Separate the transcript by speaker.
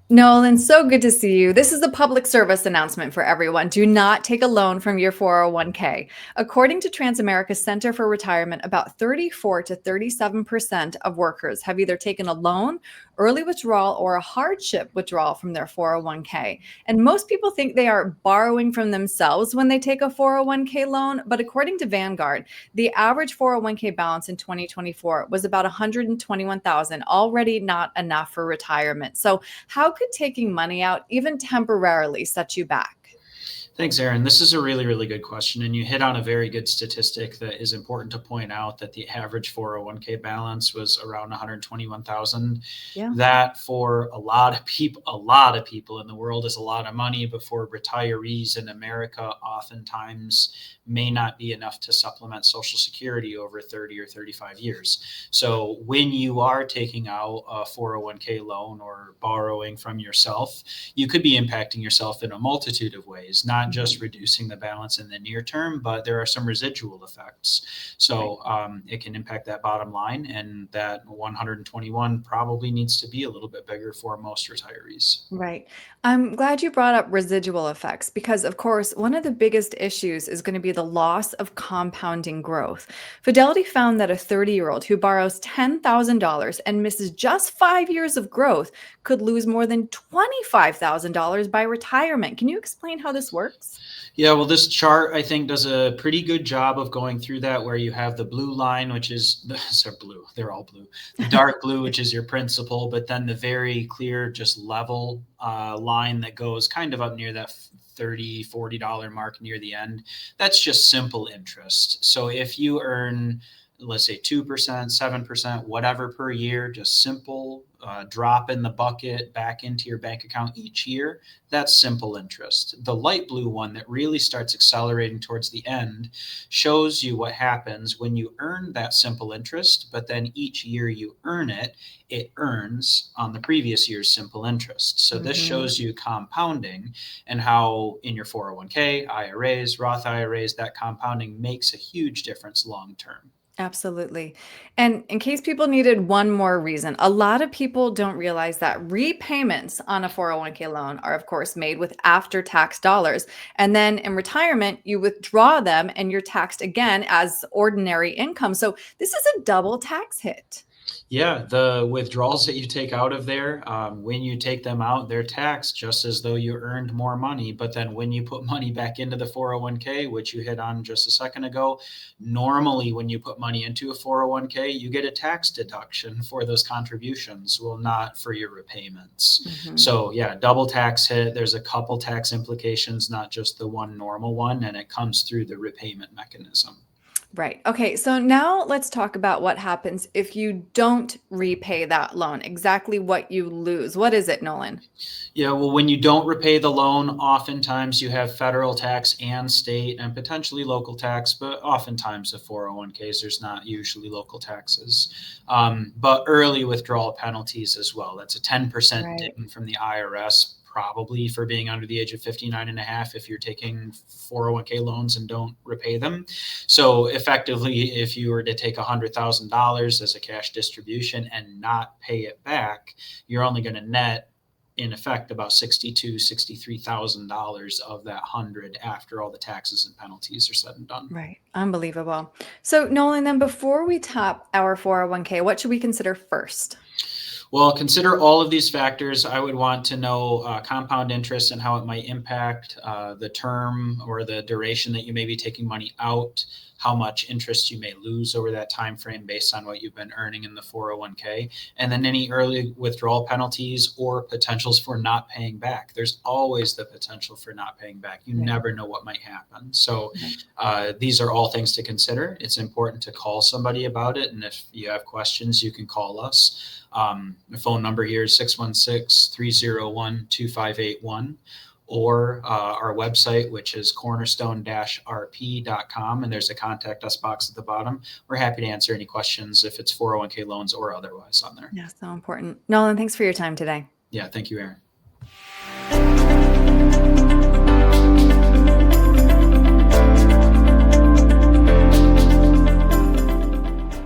Speaker 1: Nolan, so good to see you. This is a public service announcement for everyone. Do not take a loan from your 401k. According to Transamerica Center for Retirement, about 34 to 37% of workers have either taken a loan, early withdrawal, or a hardship withdrawal from their 401k. And most people think they are borrowing from themselves when they take a 401k loan. But according to Vanguard, the average 401k balance in 2024 was about 121,000, already not enough for retirement. So how could taking money out, even temporarily, set you back?
Speaker 2: Thanks, Erin. This is a really, really good question. And you hit on a very good statistic that is important to point out that the average 401k balance was around 121,000.
Speaker 1: Yeah.
Speaker 2: That for a lot of people in the world is a lot of money, but for retirees in America, oftentimes may not be enough to supplement Social Security over 30 or 35 years. So when you are taking out a 401k loan or borrowing from yourself, you could be impacting yourself in a multitude of ways, not just reducing the balance in the near term, but there are some residual effects.
Speaker 1: Right.
Speaker 2: So it can impact that bottom line, and that 121 probably needs to be a little bit bigger for most retirees.
Speaker 1: Right. I'm glad you brought up residual effects because, of course, one of the biggest issues is going to be the loss of compounding growth. Fidelity found that a 30-year-old who borrows $10,000 and misses just 5 years of growth could lose more than $25,000 by retirement. Can you explain how this works?
Speaker 2: Yeah, well, this chart I think does a pretty good job of going through that, where you have the blue line, which is sorry, blue, they're all blue, the dark blue, which is your principal, but then the very clear, just level line that goes kind of up near that $30-$40 mark near the end. That's just simple interest. So if you earn, let's say 2%, 7%, whatever per year, just simple drop in the bucket back into your bank account each year, that's simple interest. The light blue one that really starts accelerating towards the end shows you what happens when you earn that simple interest, but then each year you earn it, it earns on the previous year's simple interest. So this
Speaker 1: Mhm.
Speaker 2: shows you compounding, and how in your 401k, IRAs, Roth IRAs, that compounding makes a huge difference long term.
Speaker 1: Absolutely. And in case people needed one more reason, a lot of people don't realize that repayments on a 401k loan are, of course, made with after tax dollars. And then in retirement, you withdraw them and you're taxed again as ordinary income. So this is a double tax hit.
Speaker 2: Yeah, the withdrawals that you take out of there, when you take them out, they're taxed just as though you earned more money. But then when you put money back into the 401k, which you hit on just a second ago, normally when you put money into a 401k, you get a tax deduction for those contributions, well, not for your repayments.
Speaker 1: Mhm.
Speaker 2: So, yeah, double tax hit. There's a couple tax implications, not just the one normal one, and it comes through the repayment mechanism.
Speaker 1: Right. Okay. So now let's talk about what happens if you don't repay that loan, exactly what you lose. What is it, Nolan?
Speaker 2: Yeah, well, when you don't repay the loan, oftentimes you have federal tax and state and potentially local tax, but oftentimes the 401ks, there's not usually local taxes. But early withdrawal penalties as well. That's a 10%
Speaker 1: Right.
Speaker 2: ding from the IRS, probably for being under the age of 59 and a half if you're taking 401k loans and don't repay them. So effectively, if you were to take $100,000 as a cash distribution and not pay it back, you're only going to net in effect about $63,000 of that 100 after all the taxes and penalties are said and done.
Speaker 1: Right. Unbelievable. So, Nolan, then before we top our 401k, what should we consider first?
Speaker 2: Well, consider all of these factors. I would want to know compound interest and how it might impact the term or the duration that you may be taking money out, how much interest you may lose over that time frame based on what you've been earning in the 401k, and then any early withdrawal penalties or potentials for not paying back. There's always the potential for not paying back. You
Speaker 1: Right.
Speaker 2: never know what might happen. So
Speaker 1: Right.
Speaker 2: these are all things to consider. It's important to call somebody about it. And if you have questions, you can call us. The phone number here is 616-301-2581, or our website, which is cornerstone-rp.com. And there's a contact us box at the bottom. We're happy to answer any questions if it's 401k loans or otherwise on there.
Speaker 1: Yeah, so important. Nolan, thanks for your time today.
Speaker 2: Yeah, thank you, Erin.